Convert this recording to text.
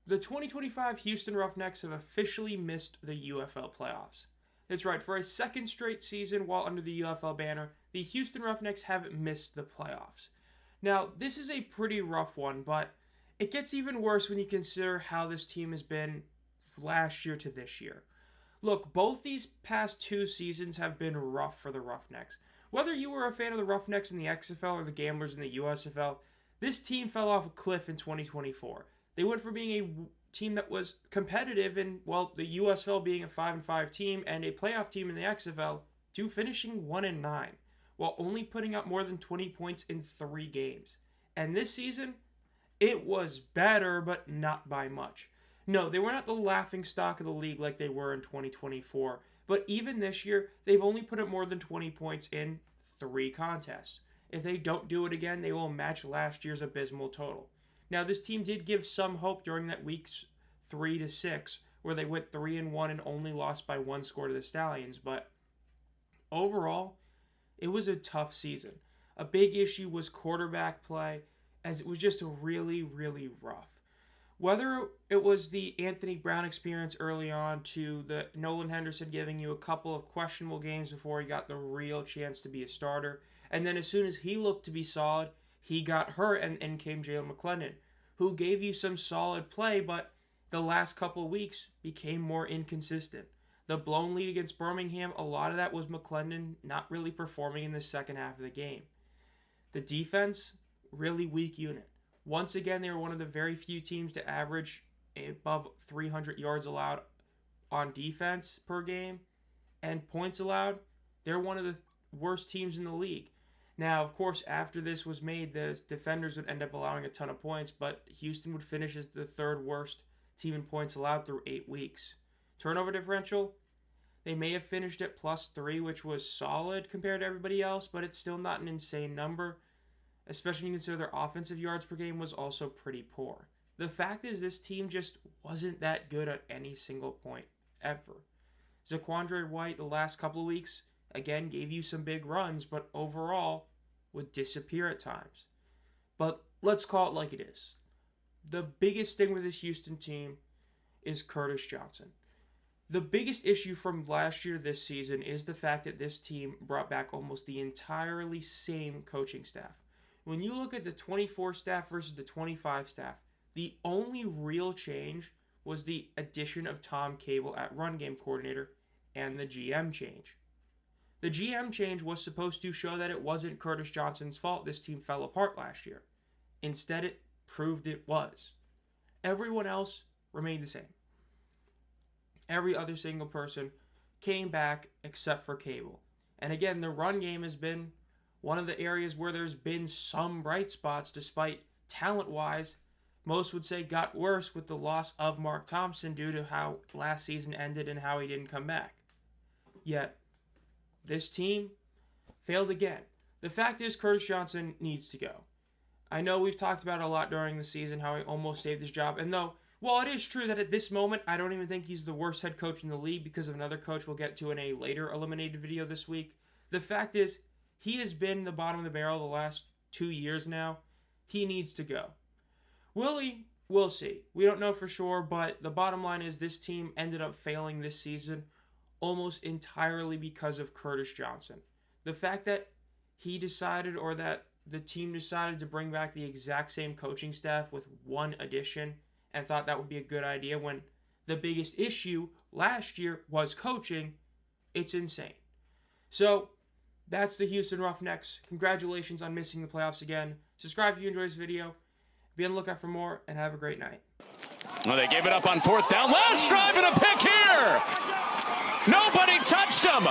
The 2025 Houston Roughnecks have officially missed the UFL playoffs. That's right, for a second straight season while under the UFL banner, the Houston Roughnecks have missed the playoffs. Now, this is a pretty rough one, but it gets even worse when you consider how this team has been last year to this year. Look, both these past 2 seasons have been rough for the Roughnecks. Whether you were a fan of the Roughnecks in the XFL or the Gamblers in the USFL, this team fell off a cliff in 2024. They went from being a team that was competitive in, well, the USFL being a 5-5 team and a playoff team in the XFL to finishing 1-9, while only putting up more than 20 points in 3 games. And this season, it was better, but not by much. No, they were not the laughingstock of the league like they were in 2024, but even this year, they've only put up more than 20 points in 3 contests. If they don't do it again, they will match last year's abysmal total. Now, this team did give some hope during that weeks 3 to 6, where they went 3-1 and only lost by 1 score to the Stallions, but overall, it was a tough season. A big issue was quarterback play, as it was just really, really rough. Whether it was the Anthony Brown experience early on to the Nolan Henderson giving you a couple of questionable games before he got the real chance to be a starter, and then as soon as he looked to be solid, he got hurt, and in came Jalen McClendon, who gave you some solid play, but the last couple of weeks became more inconsistent. The blown lead against Birmingham, a lot of that was McClendon not really performing in the second half of the game. The defense, really weak unit. Once again, they were one of the very few teams to average above 300 yards allowed on defense per game, and points allowed, they're one of the worst teams in the league. Now, of course, after this was made, the defenders would end up allowing a ton of points, but Houston would finish as the 3rd worst team in points allowed through 8 weeks. Turnover differential, they may have finished at +3, which was solid compared to everybody else, but it's still not an insane number, especially when you consider their offensive yards per game was also pretty poor. The fact is, this team just wasn't that good at any single point, ever. Zaquandre White, the last couple of weeks, again, gave you some big runs, but overall would disappear at times. But let's call it like it is. The biggest thing with this Houston team is Curtis Johnson. The biggest issue from last year to this season is the fact that this team brought back almost the entirely same coaching staff. When you look at the 24 staff versus the 25 staff, the only real change was the addition of Tom Cable at run game coordinator and the GM change. The GM change was supposed to show that it wasn't Curtis Johnson's fault this team fell apart last year. Instead, it proved it was. Everyone else remained the same. Every other single person came back except for Cable. And again, the run game has been one of the areas where there's been some bright spots, despite talent-wise, most would say got worse with the loss of Mark Thompson due to how last season ended and how he didn't come back. Yet, this team failed again. The fact is, Curtis Johnson needs to go. I know we've talked about it a lot during the season, how he almost saved his job. And though, while it is true that at this moment, I don't even think he's the worst head coach in the league because of another coach we'll get to in a later eliminated video this week, the fact is, he has been the bottom of the barrel the last 2 years now. He needs to go. Will he? We'll see. We don't know for sure, but the bottom line is this team ended up failing this season almost entirely because of Curtis Johnson. The fact that he decided, or that the team decided to bring back the exact same coaching staff with one addition and thought that would be a good idea when the biggest issue last year was coaching, it's insane. So, that's the Houston Roughnecks. Congratulations on missing the playoffs again. Subscribe if you enjoyed this video. Be on the lookout for more, and have a great night. Well, they gave it up on 4th down. Last drive and a pick here. Nobody touched him.